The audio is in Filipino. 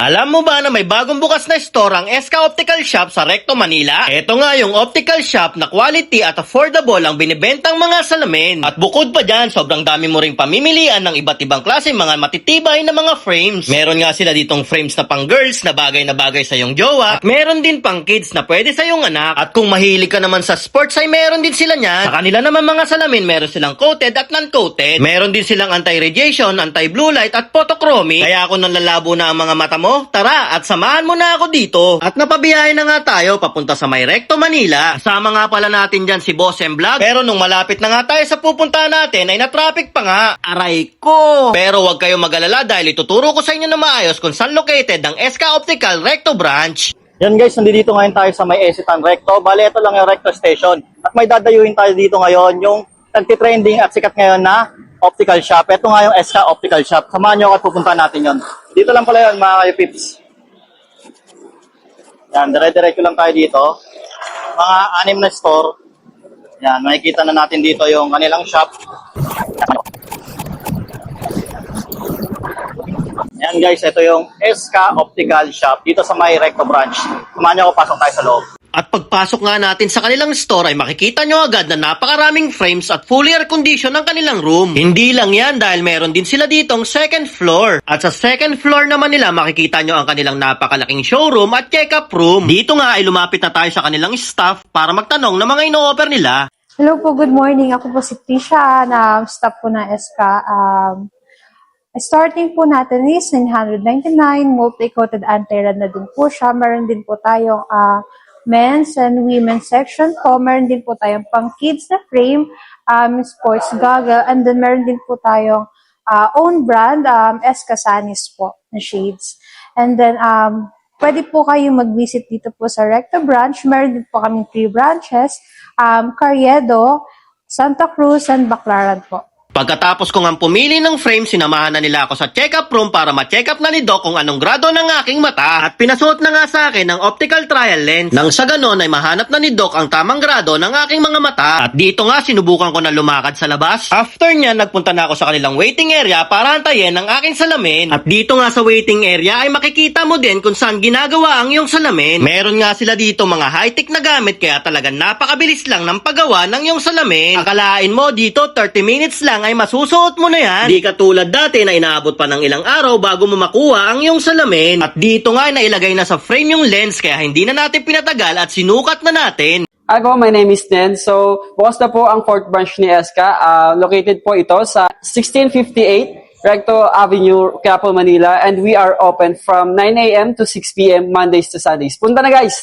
Alam mo ba na may bagong bukas na store ang SK Optical Shop sa Recto, Manila? Ito nga yung optical shop na quality at affordable ang binibentang mga salamin. At bukod pa dyan, sobrang dami mo ring pamimilian ng iba't ibang klase mga matitibay na mga frames. Meron nga sila ditong frames na pang girls na bagay sa iyong jowa. At meron din pang kids na pwede sa iyong anak. At kung mahilig ka naman sa sports ay meron din sila niyan. Sa kanila naman mga salamin, meron silang coated at non-coated. Meron din silang anti-radiation, anti-blue light at photochromic. Kaya kung nalalabo na ang mga mata mo, tara at samahan mo na ako dito. At napabiyahe na nga tayo papunta sa may Recto, Manila. Kasama nga pala natin dyan si Boss M Vlog. Pero nung malapit na nga tayo sa pupuntahan natin ay na-traffic pa nga. Aray ko! Pero wag kayong mag-alala dahil ituturo ko sa inyo na maayos kung saan located ang SK Optical Recto Branch. Yan guys, nandito ngayon tayo sa may Esitan Recto. Bale, ito lang yung Recto Station. At may dadayuhin tayo dito ngayon yung nagtitrending at sikat ngayon na optical shop. Ito nga yung SK Optical Shop. Samahan nyo ako at pupunta natin yon. Dito lang pala yun mga kayo pips. Yan, dire-diretso lang tayo dito. Mga 6 na store. Yan, makikita na natin dito yung kanilang shop. Yan guys, ito yung SK Optical Shop dito sa may Recto Branch. Samahan nyo ako, pasok tayo sa loob. At pagpasok nga natin sa kanilang store ay makikita nyo agad na napakaraming frames at fully air condition ang kanilang room. Hindi lang yan dahil meron din sila ditong second floor. At sa second floor naman nila makikita nyo ang kanilang napakalaking showroom at check-up room. Dito nga ay lumapit na tayo sa kanilang staff para magtanong ng mga ino-offer nila. Hello po, good morning. Ako po si Tisha, na staff po ng SK. Starting po natin is 999, multi-coated anti-rad na din po siya. Meron din po tayong men's and women's section po. Meron din po tayong pang kids na frame, sports goggle, and then meron din po tayong own brand, SK Sanis po, na shades. And then, pwede po kayo mag-visit dito po sa Recto Branch. Meron din po kaming 3 branches, Carriedo, Santa Cruz, and Baclaran po. Pagkatapos ko nga pumili ng frame, sinamahan na nila ako sa check-up room para ma-check up na ni Doc kung anong grado ng aking mata. At pinasuot na nga sa akin ang optical trial lens. Nang sa ganon ay mahanap na ni Doc ang tamang grado ng aking mga mata. At dito nga sinubukan ko na lumakad sa labas. After niya, nagpunta na ako sa kanilang waiting area para antayin ang aking salamin. At dito nga sa waiting area ay makikita mo din kung saan ginagawa ang iyong salamin. Meron nga sila dito mga high-tech na gamit kaya talagang napakabilis lang ng paggawa ng iyong salamin. Akalain mo dito 30 minutes lang ay masusuot mo na yan. Di katulad dati na inaabot pa ng ilang araw bago mo makuha ang iyong salamin. At dito nga nailagay na sa frame yung lens kaya hindi na natin pinatagal at sinukat na natin. Ako, my name is Nen. So, bukas na po ang 4th branch ni SK. Located po ito sa 1658 Recto Avenue, Quiapo, Manila. And we are open from 9 a.m. to 6 p.m. Mondays to Sundays. Punta na guys!